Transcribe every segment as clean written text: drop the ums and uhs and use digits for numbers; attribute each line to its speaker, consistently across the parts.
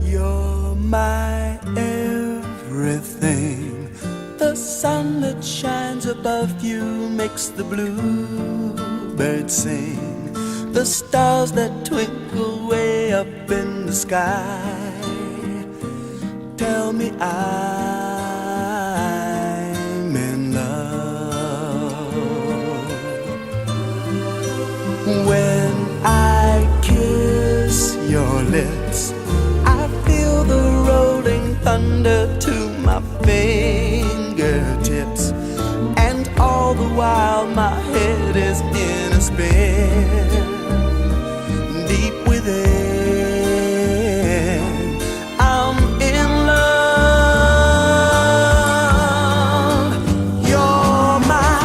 Speaker 1: You're my everything. The sun that shines above you makes the bluebirds sing. The stars that twinkle way up in the sky tell me I'm in love. When I kiss your lips, I feel the rolling thunder to my fingertips, and all the while my head is in a spin. Deep within, I'm in love. You're my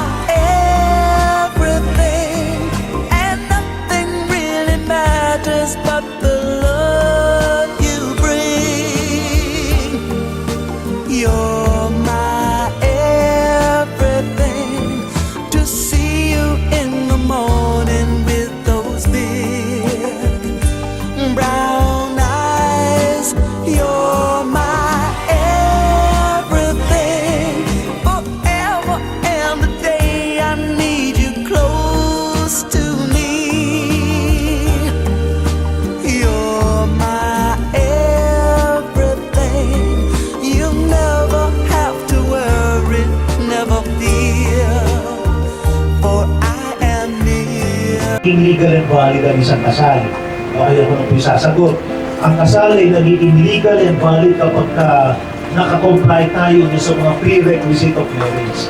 Speaker 1: everything, and nothing really matters but the love you bring. You're my everything. To see you in the morning with those big brown eyes. You're my everything. Forever and a day I need you close to me. You're my everything. You never have to worry, never fear, for I am near.
Speaker 2: Naging legal and valid ang isang kasal. Okay, ako na po yung sasagot. Ang kasal ay nagiging legal and valid kapag nakakomply tayo sa mga prerequisite of marriage.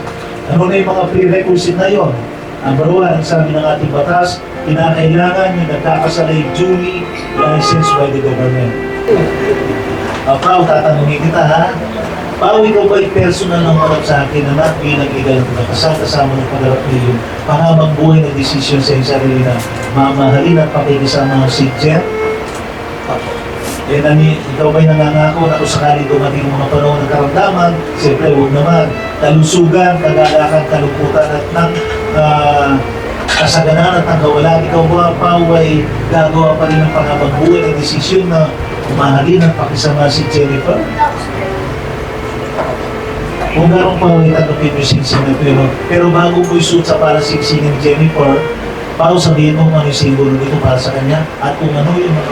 Speaker 2: Ano na yung mga prerequisite na yun? Number one, ang sabi ng ating batas, kinakailangan yung nagkakasal ay duly licensed by the government. Pao, tatanungin kita ha. Pao, ikaw ba'y personal ng marap sa akin na bilang legal ng kasal kasama ng pagharap mo yung pangamang buhay na desisyon sa iyong sarili na mamahalin at pakikisama si Jen? Ikaw ba'y nangangako na kung sakali dumating ang mga panahon ng karamdaman, siyempre huwag naman, kalusugan, kagalakan, kalungkutan at ng kasaganan at ng kawalan. Ikaw ba, Pao, ay gagawa pa rin ng pangamang buhay na desisyon na mahalin at pakisama si Jennifer? Kung garong Pao ay tanggapin mo yung singsing na pero bago mo isuot sa para singsing ni Jennifer, Pao, sabihin mo kung ano yung simbolo dito para sa kanya at kung ano yung mga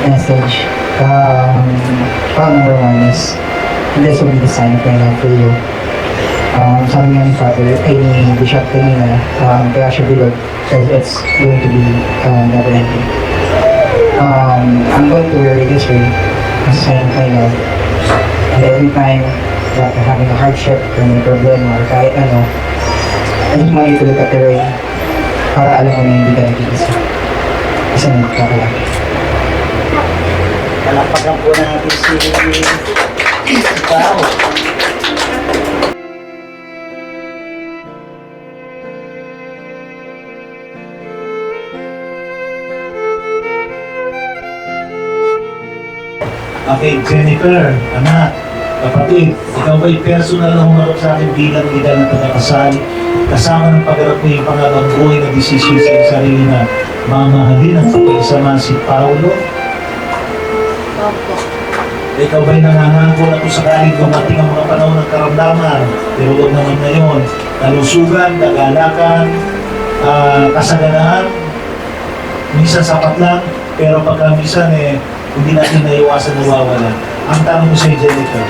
Speaker 3: message. Number one is, this will be the sign of my love for you. Sabi nga ni Father, ni Bishop kanina, kaya siya bilog because it's going to be never ending. I'm going to wear this ring as a sign of my love. And every time that you're having a hardship or may problem or kahit ano, I just want you to look at the ring para alam mo na hindi ka nag-iisa. Isa na magkakalaki.
Speaker 2: Palakpakan po natin si Pao. Okay, Jennifer, anak, kapatid, ikaw ba'y personal na humarap sa akin bilang legal na pagkakasal, kasama ng pagharap mo yung pangalawang buhay na desisyon sa iyong sarili na mamahalin ang kapag-isama si Paulo?
Speaker 4: Opo.
Speaker 2: Ikaw ba'y nangangako na kung sakaling dumating ang mga panahon ng karamdaman, pero huwag naman ngayon, kalusugan, kagalakan, kasaganahan, minsan sapat lang, pero pagka minsan hindi natin naiwasan nawawala. Ang tanong ko sa iyo, Jennifer,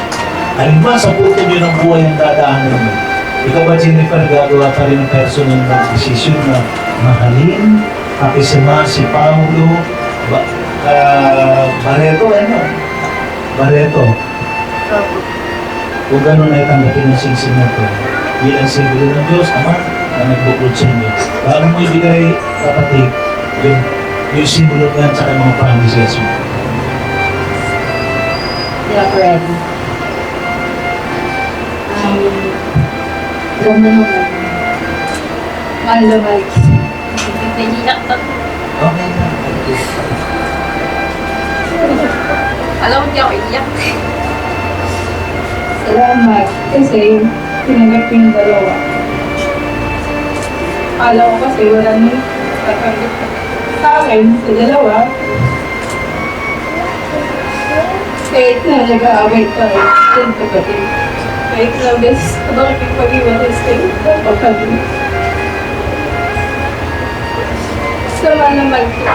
Speaker 2: alin ba sa puto niyo ng buhay ang dadaanan mo? Ikaw ba, Jennifer, gagawa pa rin ng personal na desisyon na mahalin, pakisama si Paulo, Barreto, Barreto.
Speaker 4: Opo.
Speaker 2: Kung gano'n ay tanggapin ng singsing na ito, bilang simbolo ng Diyos, Ama, na nagbukod sa inyo. Bago mo ibigay, kapatid, yung simbolo yan sa mga promises mo.
Speaker 4: Hindi ako ready. Ganda naman.
Speaker 5: Mahal na mahal kita.
Speaker 4: Nagiyak na.
Speaker 2: Okay na.
Speaker 4: Alam mo, di ako iyak.
Speaker 5: Salamat kasi tinanggap ko yung dalawa. Akala ko kasi wala nang tatanggap sa akin sa dalawa. Kahit na nag-aaway tayo, din kapatid. Kahit na beses na bakit pag-iwalay sa'yo, kapatid. Sama naman ko.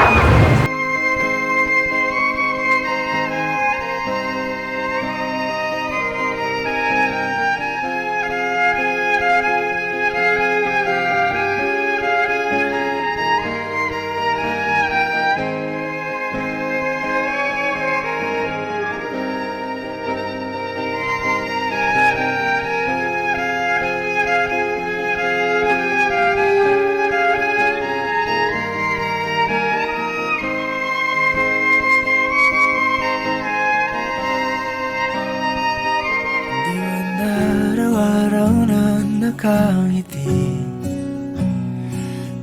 Speaker 1: Di man araw-araw na nakangiti.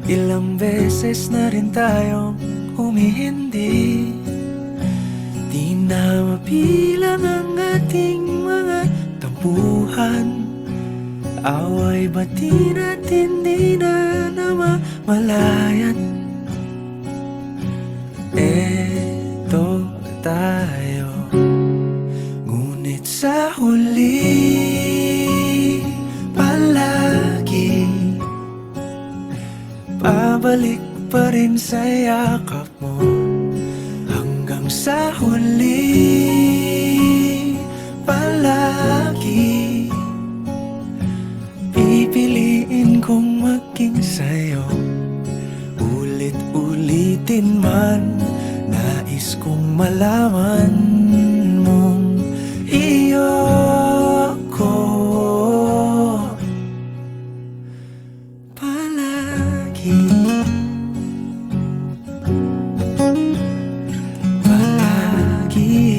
Speaker 1: Ilang beses na rin tayong humihindi. Di na mabilang ang ating mga tampuhan. Away bati natin di na namamalayan. Eto tayo, ngunit sa huli palagi pabalik pa rin sa yakap mo. Hanggang sa huli palagi pipiliin kong maging sa'yo. Ulit-ulitin man, nais kong malaman mong iyo ko palagi. Palagi.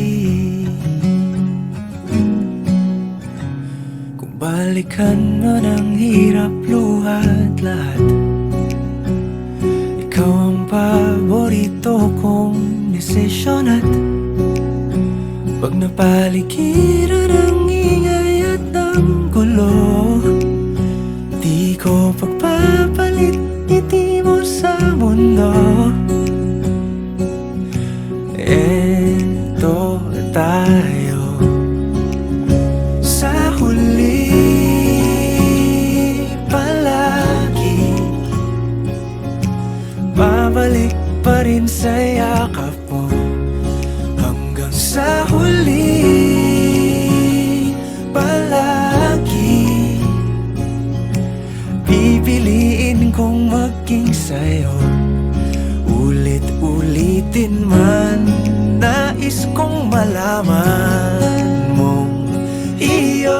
Speaker 1: Kung balikan man ang hirap, luhat lahat, ikaw ang paborito kong desisyon. At pag napaligiran ang ingay at ang gulo, di ko pagpapalit ngiti mo sa mundo. Eto tayo sa huli palagi, babalik pa rin sa yakap mo. Hanggang sa huli palagi pipiliin kong maging sa'yo. Ulit-ulitin man, nais kong malaman mong iyo